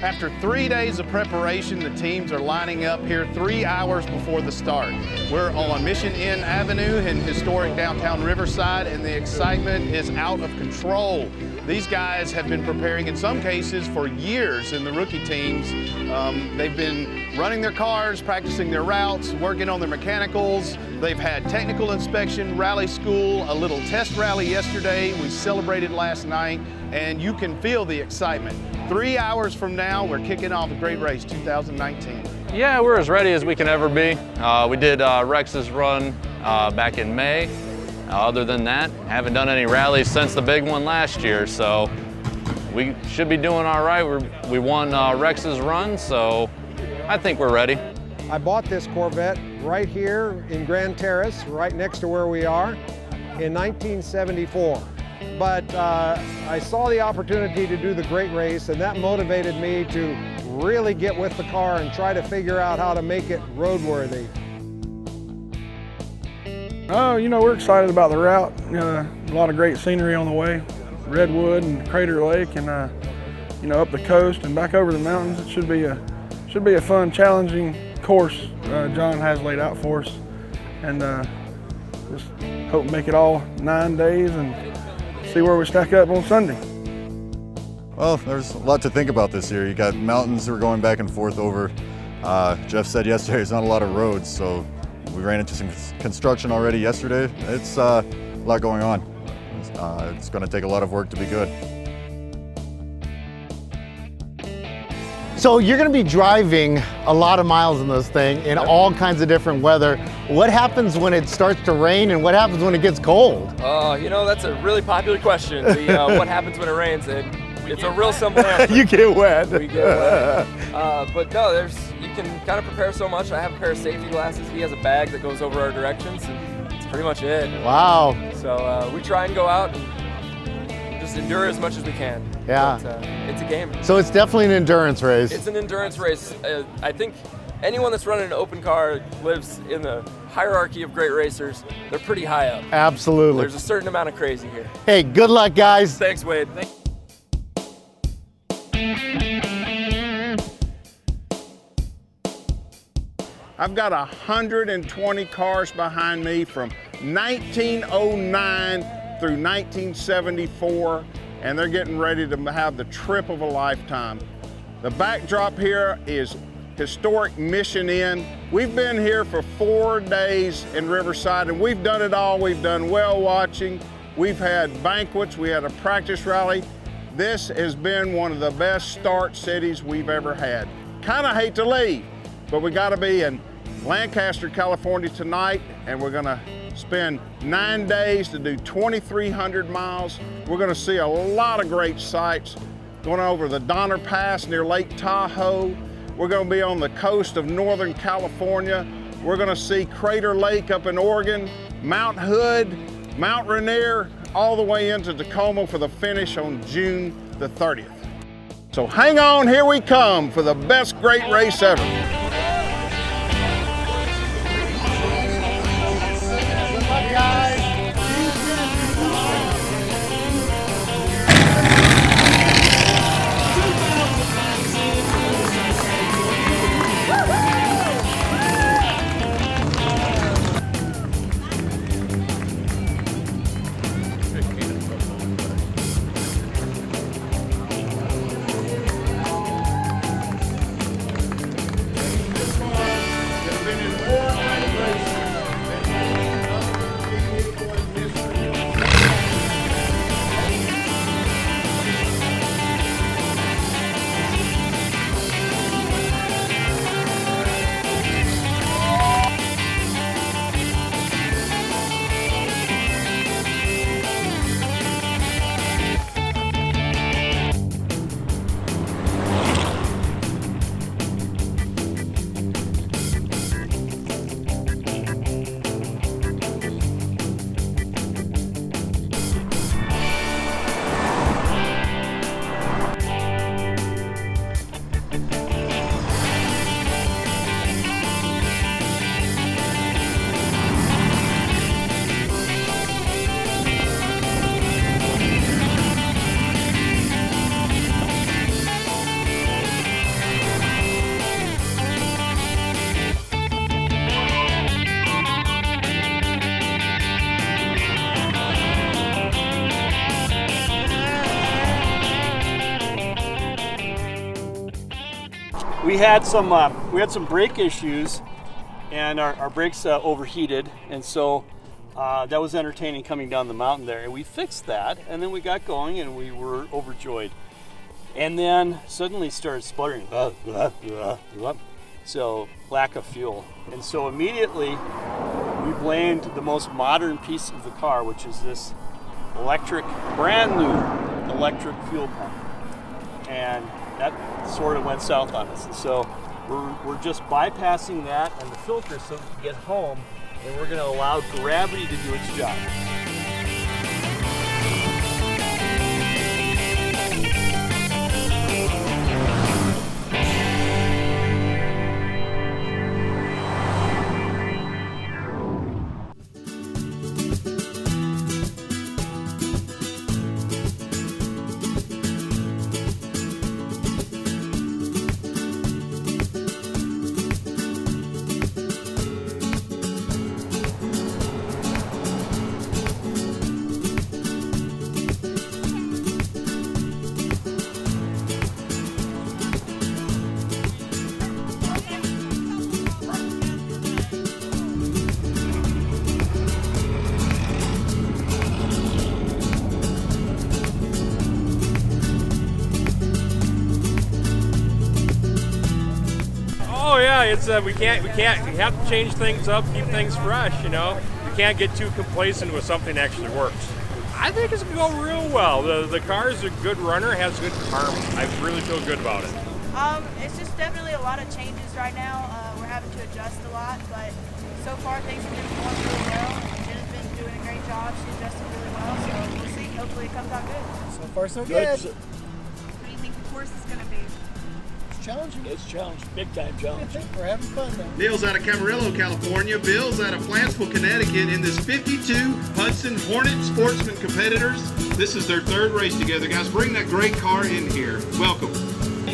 After 3 days of preparation, the teams are lining up here 3 hours before the start. We're on Mission Inn Avenue in historic downtown Riverside, and the excitement is out of control. These guys have been preparing, in some cases, for years in the rookie teams. They've been running their cars, practicing their routes, working on their mechanicals. They've had technical inspection, rally school, a little test rally yesterday. We celebrated last night, and you can feel the excitement. 3 hours from now, we're kicking off the Great Race 2019. Yeah, we're as ready as we can ever be. We did Rex's run back in May. Other than that, haven't done any rallies since the big one last year, so we should be doing all right. We won Rex's run, so I think we're ready. I bought this Corvette right here in Grand Terrace, right next to where we are, in 1974. But I saw the opportunity to do the Great Race, and that motivated me to really get with the car and try to figure out how to make it roadworthy. Oh, you know, we're excited about the route. A lot of great scenery on the way. Redwood and Crater Lake, and you know, up the coast and back over the mountains. It should be a fun, challenging course John has laid out for us, and just hope to make it all 9 days and see where we stack up on Sunday. Well, there's a lot to think about this year. You got mountains we're going back and forth over. Jeff said yesterday there's not a lot of roads, so we ran into some construction already yesterday. It's a lot going on. It's going to take a lot of work to be good. So you're going to be driving a lot of miles in this thing in all kinds of different weather. What happens when it starts to rain, and what happens when it gets cold? You know, that's a really popular question. What happens when it rains? And it's a real simple answer. You get wet. We get wet. But no, you can kind of prepare so much. I have a pair of safety glasses. He has a bag that goes over our directions, and that's pretty much it. Wow. So we try and go out and just endure as much as we can. Yeah. But, it's a game. So it's definitely an endurance race. It's an endurance race. I think anyone that's running an open car lives in the hierarchy of great racers. They're pretty high up. Absolutely. There's a certain amount of crazy here. Hey, good luck, guys. Thanks, Wade. I've got 120 cars behind me from 1909 through 1974, and they're getting ready to have the trip of a lifetime. The backdrop here is historic Mission Inn. We've been here for 4 days in Riverside, and we've done it all. We've done whale watching, we've had banquets, we had a practice rally. This has been one of the best start cities we've ever had. Kind of hate to leave, but we got to be in Lancaster, California tonight, and we're going to spend 9 days to do 2,300 miles. We're going to see a lot of great sights, going over the Donner Pass near Lake Tahoe. We're going to be on the coast of Northern California. We're going to see Crater Lake up in Oregon, Mount Hood, Mount Rainier, all the way into Tacoma for the finish on June the 30th. So hang on, here we come for the best great race ever. We had some brake issues, and our brakes overheated, and so that was entertaining coming down the mountain there. And we fixed that, and then we got going, and we were overjoyed. And then suddenly started sputtering. So lack of fuel. And so immediately we blamed the most modern piece of the car, which is this brand new electric fuel pump. And that sort of went south on us. And so we're just bypassing that and the filter so we can get home, and we're gonna allow gravity to do its job. Oh yeah, it's we have to change things up, keep things fresh, you know. We can't get too complacent with something that actually works. I think it's gonna go real well. The car is a good runner, has good karma. I really feel good about it. It's just definitely a lot of changes right now. We're having to adjust a lot, but so far things have been going really well. Jen's been doing a great job. She's adjusted really well, so we'll see. Hopefully it comes out good. So far so good. What do you think the course is going to be? Challenging. It's challenging, big time challenge. We're having fun though. Neil's out of Camarillo, California. Bill's out of Plantsville, Connecticut in this 52 Hudson Hornet Sportsman competitors. This is their third race together. Guys, bring that great car in here. Welcome.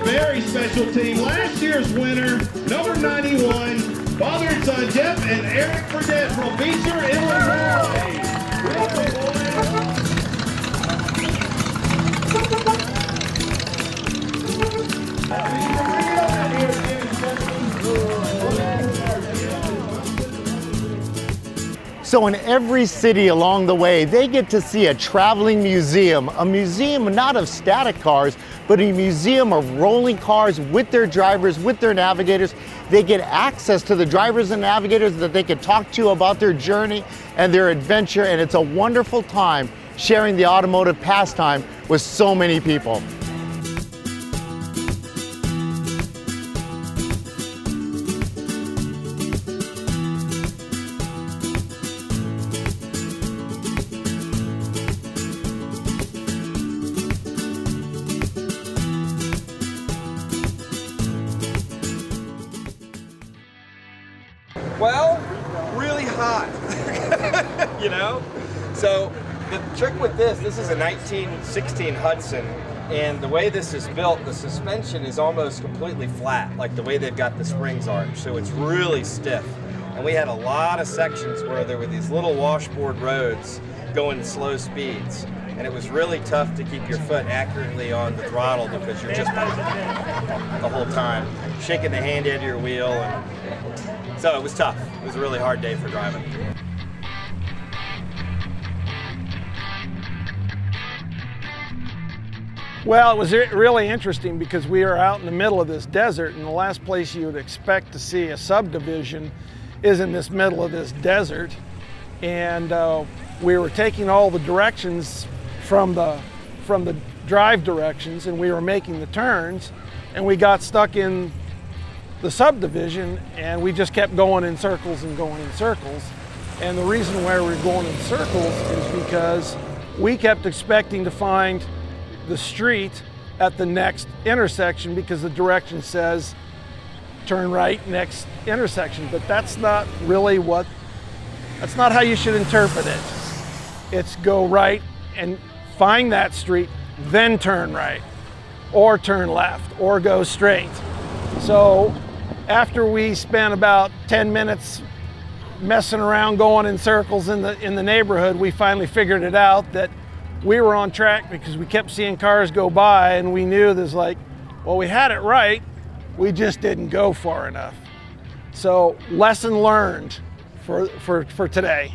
Very special team. Last year's winner, number 91, father and son Jeff and Eric Fredette from Beecher, Illinois. Welcome, boys. So in every city along the way, they get to see a traveling museum, a museum not of static cars, but a museum of rolling cars with their drivers, with their navigators. They get access to the drivers and navigators that they can talk to about their journey and their adventure, and it's a wonderful time sharing the automotive pastime with so many people. Well, really hot, you know? So the trick with this is a 1916 Hudson, and the way this is built, the suspension is almost completely flat, like the way they've got the springs arched, so it's really stiff. And we had a lot of sections where there were these little washboard roads going slow speeds, and it was really tough to keep your foot accurately on the throttle because you're just the whole time shaking the hand out of your wheel, and so it was tough. It was a really hard day for driving. Well, it was really interesting because we are out in the middle of this desert, and the last place you would expect to see a subdivision is in this middle of this desert. And we were taking all the directions from the drive directions, and we were making the turns, and we got stuck in the subdivision, and we just kept going in circles and going in circles. And the reason why we were going in circles is because we kept expecting to find the street at the next intersection because the direction says turn right next intersection, but that's not really that's not how you should interpret it. It's go right and find that street, then turn right, or turn left, or go straight. So after we spent about 10 minutes messing around going in circles in the neighborhood, we finally figured it out that we were on track because we kept seeing cars go by, and we knew there's like, well, we had it right, we just didn't go far enough. So lesson learned for today.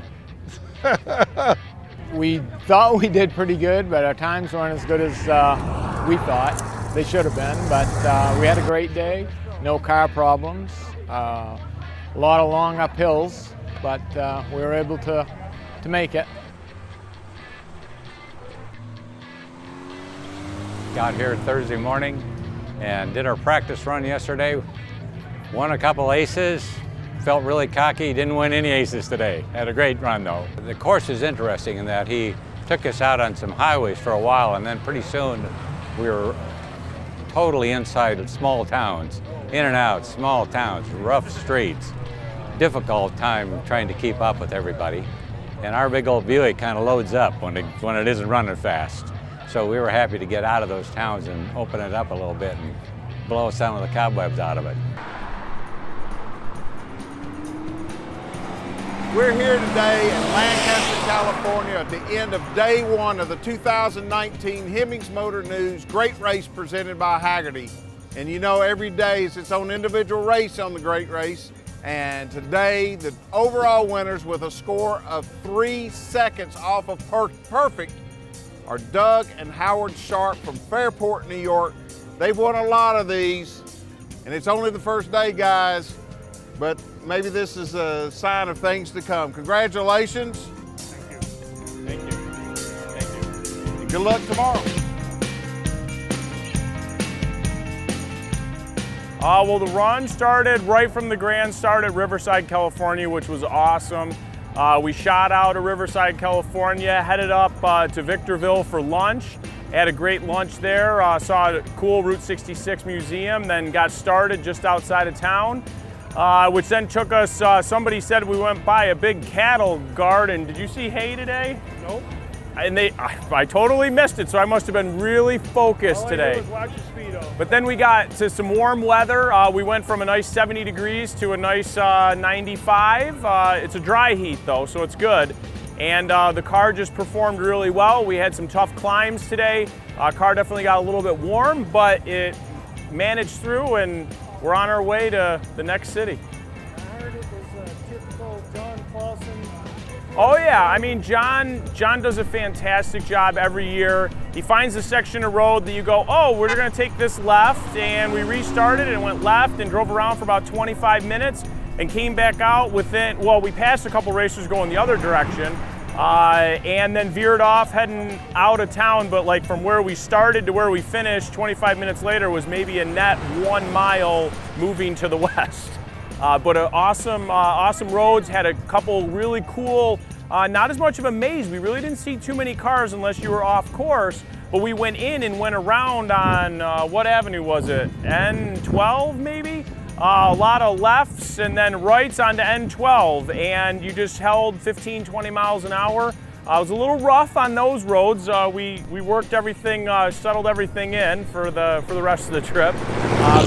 We thought we did pretty good, but our times weren't as good as we thought they should have been. But we had a great day, no car problems, a lot of long uphills, but we were able to make it. Got here Thursday morning and did our practice run yesterday. Won a couple aces, felt really cocky, didn't win any aces today. Had a great run though. The course is interesting in that he took us out on some highways for a while, and then pretty soon we were totally inside of small towns, in and out, small towns, rough streets. Difficult time trying to keep up with everybody. And our big old Buick kind of loads up when it isn't running fast. So we were happy to get out of those towns and open it up a little bit and blow some of the cobwebs out of it. We're here today in Lancaster, California at the end of day one of the 2019 Hemmings Motor News Great Race presented by Haggerty. And you know, every day is its own individual race on the Great Race. And today, the overall winners with a score of 3 seconds off of perfect are Doug and Howard Sharp from Fairport, New York. They've won a lot of these, and it's only the first day, guys, but maybe this is a sign of things to come. Congratulations. Thank you. Thank you. Thank you. And good luck tomorrow. Well, the run started right from the grand start at Riverside, California, which was awesome. We shot out of Riverside, California, headed up to Victorville for lunch. Had a great lunch there, saw a cool Route 66 museum, then got started just outside of town, which then took us, somebody said we went by a big cattle garden. Did you see hay today? Nope. And I totally missed it, so I must have been really focused today. Watch your speedo. But then we got to some warm weather. We went from a nice 70 degrees to a nice 95. It's a dry heat though, so it's good. And the car just performed really well. We had some tough climbs today. Car definitely got a little bit warm, but it managed through, and we're on our way to the next city. I heard it was a typical John Clausen. Oh yeah, I mean, John does a fantastic job every year. He finds a section of road that you go, oh, we're gonna take this left, and we restarted and went left and drove around for about 25 minutes and came back out within, well, we passed a couple racers going the other direction, and then veered off heading out of town, but like from where we started to where we finished 25 minutes later was maybe a net 1 mile moving to the west. But awesome roads, had a couple really cool, not as much of a maze. We really didn't see too many cars unless you were off course, but we went in and went around on, what avenue was it? N12 maybe? A lot of lefts and then rights onto N12, and you just held 15, 20 miles an hour. It was a little rough on those roads. We worked everything, settled everything in for the rest of the trip,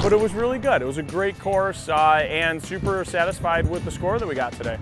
but it was really good. It was a great course, and super satisfied with the score that we got today.